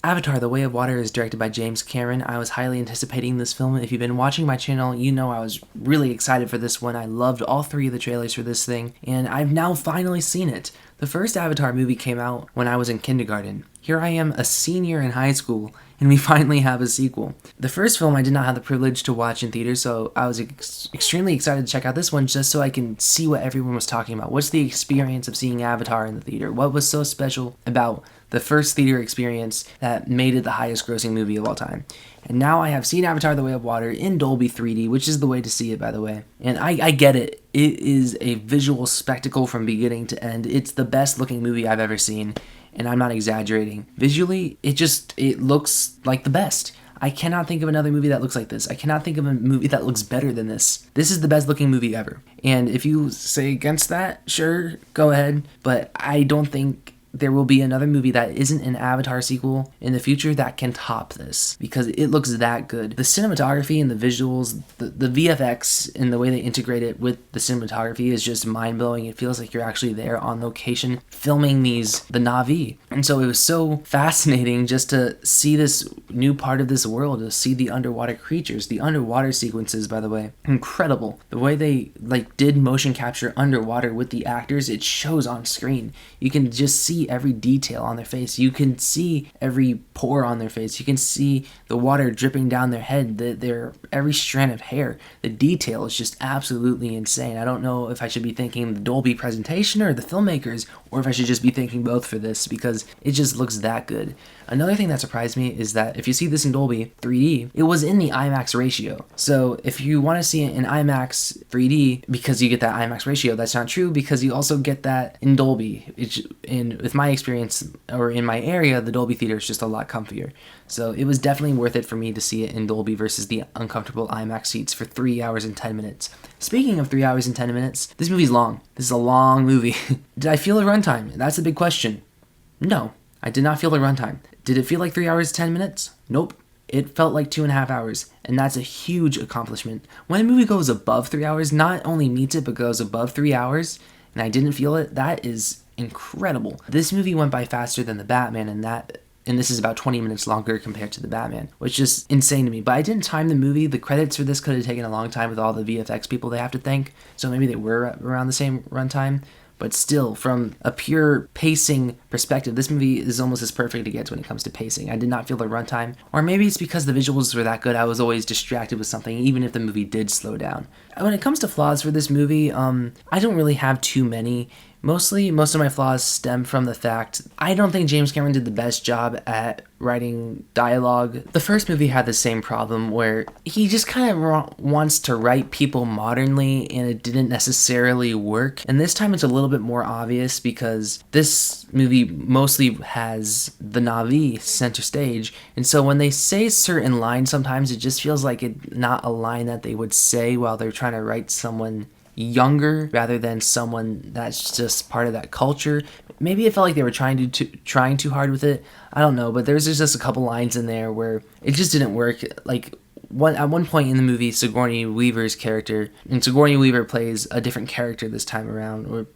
Avatar: The Way of Water is directed by James Cameron. I was highly anticipating this film. If you've been watching my channel, you know I was really excited for this one. I loved all three of the trailers for this thing, and I've now finally seen it. The first Avatar movie came out when I was in kindergarten. Here I am, a senior in high school, and we finally have a sequel. The first film I did not have the privilege to watch in theaters, so I was extremely excited to check out this one just so I can see what everyone was talking about. What's the experience of seeing Avatar in the theater? What was so special about the first theater experience that made it the highest grossing movie of all time? And now I have seen Avatar: The Way of Water in Dolby 3D, which is the way to see it, by the way. And I get it. It is a visual spectacle from beginning to end. It's the best looking movie I've ever seen, and I'm not exaggerating. Visually, it looks like the best. I cannot think of another movie that looks like this. I cannot think of a movie that looks better than this. This is the best looking movie ever. And if you say against that, sure, go ahead. But I don't think there will be another movie that isn't an Avatar sequel in the future that can top this, because it looks that good. The cinematography and the visuals, the VFX and the way they integrate it with the cinematography is just mind-blowing. It feels like you're actually there on location filming the Na'vi. And so it was so fascinating just to see this new part of this world, to see the underwater creatures, the underwater sequences, by the way. Incredible. The way they did motion capture underwater with the actors, it shows on screen. You can just see every detail on their face. You can see every pore on their face. You can see the water dripping down their head, their every strand of hair. The detail is just absolutely insane. I don't know if I should be thanking the Dolby presentation or the filmmakers, or if I should just be thanking both for this, because it just looks that good. Another thing that surprised me is that if you see this in Dolby 3D, it was in the IMAX ratio. So if you want to see it in IMAX 3D because you get that IMAX ratio, that's not true, because you also get that in Dolby. With my experience, or in my area, the Dolby theater is just a lot comfier. So it was definitely worth it for me to see it in Dolby versus the uncomfortable IMAX seats for 3 hours and 10 minutes. Speaking of 3 hours and 10 minutes, this movie's long. This is a long movie. Did I feel a runtime? That's a big question. No, I did not feel a runtime. Did it feel like 3 hours, 10 minutes? Nope. It felt like 2.5 hours, and that's a huge accomplishment. When a movie goes above 3 hours, not only meets it, but goes above 3 hours, and I didn't feel it, that is incredible. This movie went by faster than the Batman, and this is about 20 minutes longer compared to the Batman, which is insane to me. But I didn't time the movie. The credits for this could have taken a long time with all the VFX people they have to thank, so maybe they were around the same runtime. But still, from a pure pacing perspective, this movie is almost as perfect it gets when it comes to pacing. I did not feel the runtime. Or maybe it's because the visuals were that good, I was always distracted with something, even if the movie did slow down. When it comes to flaws for this movie, I don't really have too many. Most of my flaws stem from the fact I don't think James Cameron did the best job at writing dialogue. The first movie had the same problem where he just kind of wants to write people modernly, and it didn't necessarily work. And this time it's a little bit more obvious because this movie mostly has the Na'vi center stage. And so when they say certain lines, sometimes it just feels like it's not a line that they would say while they're trying to write someone younger rather than someone that's just part of that culture. Maybe it felt like they were trying too hard with it. I don't know, but there's just a couple lines in there where it just didn't work. At one point in the movie, Sigourney Weaver's character, and Sigourney Weaver plays a different character this time around, or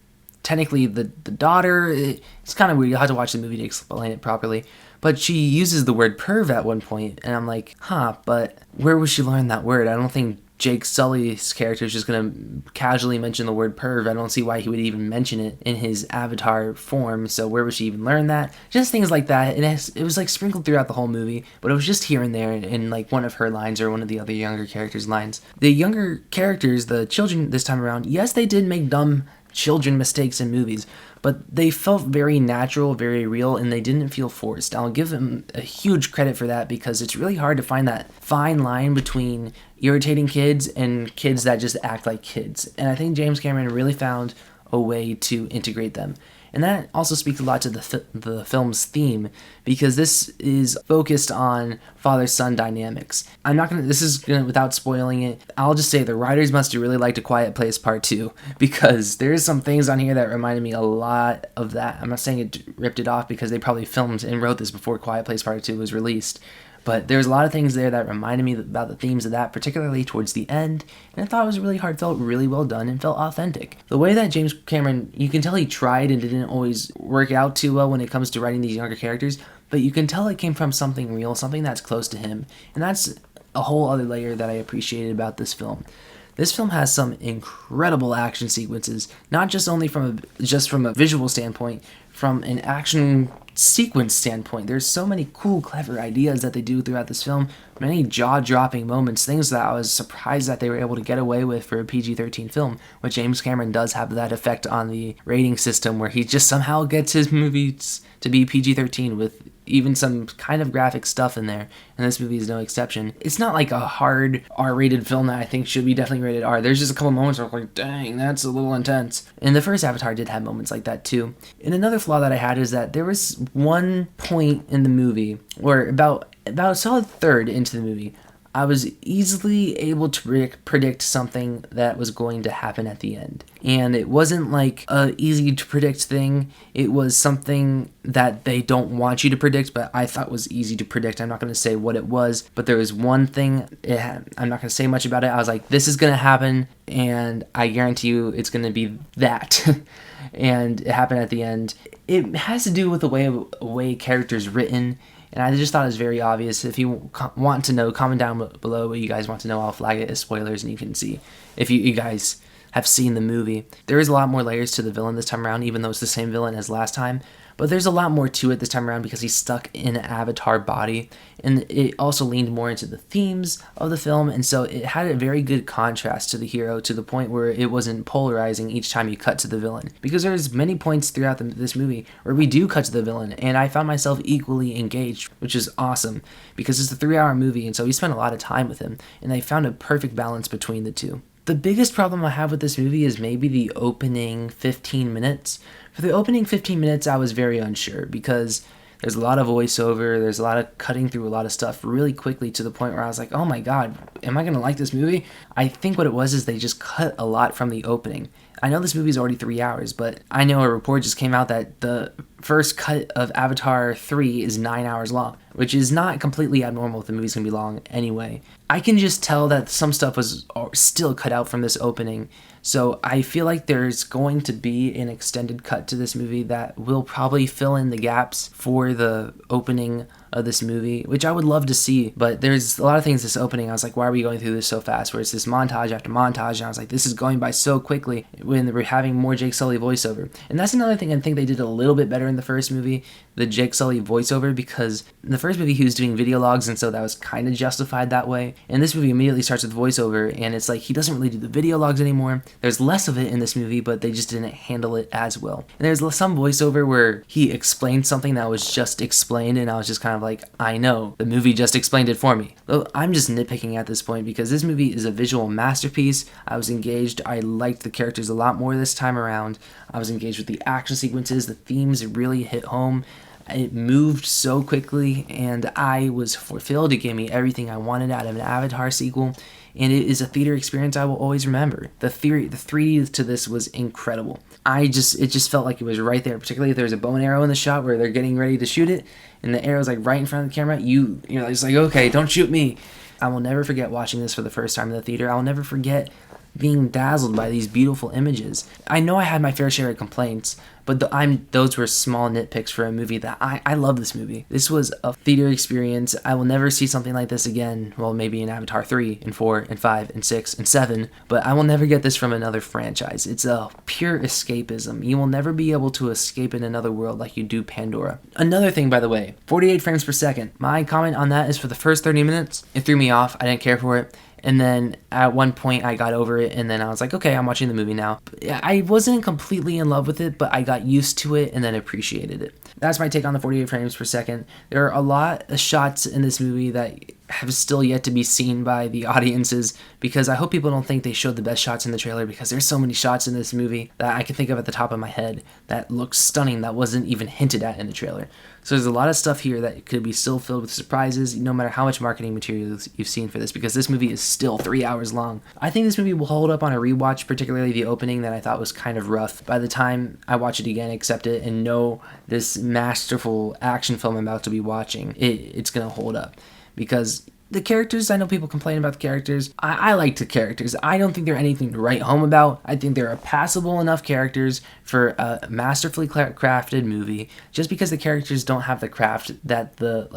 technically the daughter. It's kind of weird. You'll have to watch the movie to explain it properly. But she uses the word perv at one point, and I'm like, but where would she learn that word? I don't think Jake Sully's character is just going to casually mention the word perv. I don't see why he would even mention it in his avatar form, so where would she even learn that? Just things like that. It was sprinkled throughout the whole movie, but it was just here and there in one of her lines or one of the other younger characters' lines. The younger characters, the children this time around, yes, they did make dumb children mistakes in movies, but they felt very natural, very real, and they didn't feel forced. I'll give them a huge credit for that, because it's really hard to find that fine line between irritating kids and kids that just act like kids. And I think James Cameron really found a way to integrate them. And that also speaks a lot to the film's theme, because this is focused on father-son dynamics. Without spoiling it, I'll just say the writers must have really liked A Quiet Place Part 2, because there's some things on here that reminded me a lot of that. I'm not saying it ripped it off, because they probably filmed and wrote this before Quiet Place Part 2 was released. But there's a lot of things there that reminded me about the themes of that, particularly towards the end, and I thought it was really heartfelt, really well done, and felt authentic. The way that James Cameron, you can tell he tried and didn't always work out too well when it comes to writing these younger characters, but you can tell it came from something real, something that's close to him. And that's a whole other layer that I appreciated about this film. This film has some incredible action sequences, not just only from a visual standpoint, from an action sequence standpoint. There's so many cool, clever ideas that they do throughout this film, many jaw-dropping moments, things that I was surprised that they were able to get away with for a PG-13 film, but James Cameron does have that effect on the rating system where he just somehow gets his movies to be PG-13 with even some kind of graphic stuff in there, and this movie is no exception. It's not like a hard R-rated film that I think should be definitely rated R. There's just a couple moments where I'm like, dang, that's a little intense. And the first Avatar did have moments like that too. And another flaw that I had is that there was one point in the movie, or about a solid third into the movie, I was easily able to predict something that was going to happen at the end. And it wasn't like a easy to predict thing. It was something that they don't want you to predict, but I thought was easy to predict. I'm not going to say what it was, but there was one thing, I'm not going to say much about it. I was like, this is going to happen, and I guarantee you it's going to be that. And it happened at the end. It has to do with the way characters written. And I just thought it was very obvious. If you want to know, comment down below what you guys want to know. I'll flag it as spoilers, and you can see if you guys have seen the movie. There is a lot more layers to the villain this time around, even though it's the same villain as last time. But there's a lot more to it this time around because he's stuck in an avatar body. And it also leaned more into the themes of the film. And so it had a very good contrast to the hero, to the point where it wasn't polarizing each time you cut to the villain. Because there's many points throughout this movie where we do cut to the villain, and I found myself equally engaged, which is awesome. Because it's a 3-hour movie, and so we spent a lot of time with him. And I found a perfect balance between the two. The biggest problem I have with this movie is maybe the opening 15 minutes. For the opening 15 minutes, I was very unsure because there's a lot of voiceover, there's a lot of cutting through a lot of stuff really quickly to the point where I was like, oh my god, am I going to like this movie? I think what it was is they just cut a lot from the opening. I know this movie's already 3 hours, but I know a report just came out that the first cut of Avatar 3 is 9 hours long, which is not completely abnormal if the movie's going to be long anyway. I can just tell that some stuff was still cut out from this opening, so I feel like there's going to be an extended cut to this movie that will probably fill in the gaps for the opening of this movie, which I would love to see, but there's a lot of things this opening, I was like, why are we going through this so fast, where it's this montage after montage, and I was like, this is going by so quickly when we're having more Jake Sully voiceover. And that's another thing I think they did a little bit better in the first movie, the Jake Sully voiceover, because in the first movie he was doing video logs, and so that was kind of justified that way. And this movie immediately starts with voiceover, and it's like he doesn't really do the video logs anymore. There's less of it in this movie, but they just didn't handle it as well. And there's some voiceover where he explained something that was just explained, and I was just kind of like, I know, the movie just explained it for me. Though I'm just nitpicking at this point because this movie is a visual masterpiece. I was engaged. I liked the characters a lot more this time around. I was engaged with the action sequences. The themes really hit home. It moved so quickly, and I was fulfilled. It gave me everything I wanted out of an Avatar sequel, and it is a theater experience I will always remember. The 3D to this was incredible. It just felt like it was right there, particularly if there's a bow and arrow in the shot where they're getting ready to shoot it, and the arrow's like right in front of the camera. You're just like, okay, don't shoot me. I will never forget watching this for the first time in the theater. I will never forget being dazzled by these beautiful images. I know I had my fair share of complaints, but those were small nitpicks for a movie that I love this movie. This was a theater experience. I will never see something like this again. Well, maybe in Avatar 3 and 4 and 5 and 6 and 7, but I will never get this from another franchise. It's a pure escapism. You will never be able to escape in another world like you do Pandora. Another thing, by the way, 48 frames per second. My comment on that is for the first 30 minutes, it threw me off. I didn't care for it. And then at one point I got over it, and then I was like, okay, I'm watching the movie now. I wasn't completely in love with it, but I got used to it and then appreciated it. That's my take on the 48 frames per second. There are a lot of shots in this movie that have still yet to be seen by the audiences, because I hope people don't think they showed the best shots in the trailer, because there's so many shots in this movie that I can think of at the top of my head that look stunning that wasn't even hinted at in the trailer. So there's a lot of stuff here that could be still filled with surprises, no matter how much marketing materials you've seen for this, because this movie is still 3 hours long. I think this movie will hold up on a rewatch, particularly the opening that I thought was kind of rough. By the time I watch it again, accept it, and know this masterful action film I'm about to be watching, it's going to hold up. Because The characters, I know people complain about the characters. I like the characters. I don't think they're anything to write home about. I think they're passable enough characters for a masterfully crafted movie. Just because the characters don't have the craft that the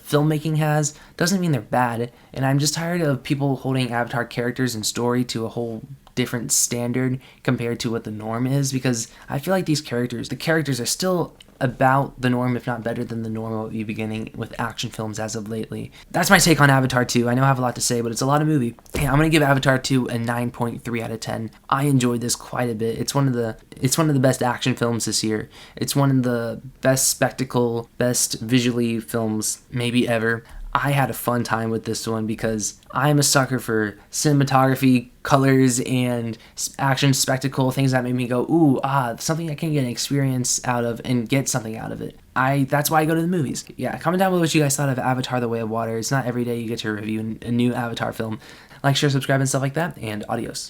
filmmaking has doesn't mean they're bad. And I'm just tired of people holding Avatar characters and story to a whole different standard compared to what the norm is, because I feel like the characters are still about the norm, if not better than the norm, what we've been beginning with action films as of lately. That's my take on Avatar 2. I know I have a lot to say, but it's a lot of movie. Hey, I'm gonna give Avatar 2 a 9.3 out of 10. I enjoyed this quite a bit. It's one of the best action films this year. It's one of the best spectacle, best visually films maybe ever. I had a fun time with this one because I'm a sucker for cinematography, colors, and action spectacle, things that make me go, ooh, something I can get an experience out of and get something out of it. That's why I go to the movies. Yeah, comment down below what you guys thought of Avatar: The Way of Water. It's not every day you get to review a new Avatar film. Like, share, subscribe, and stuff like that, and adios.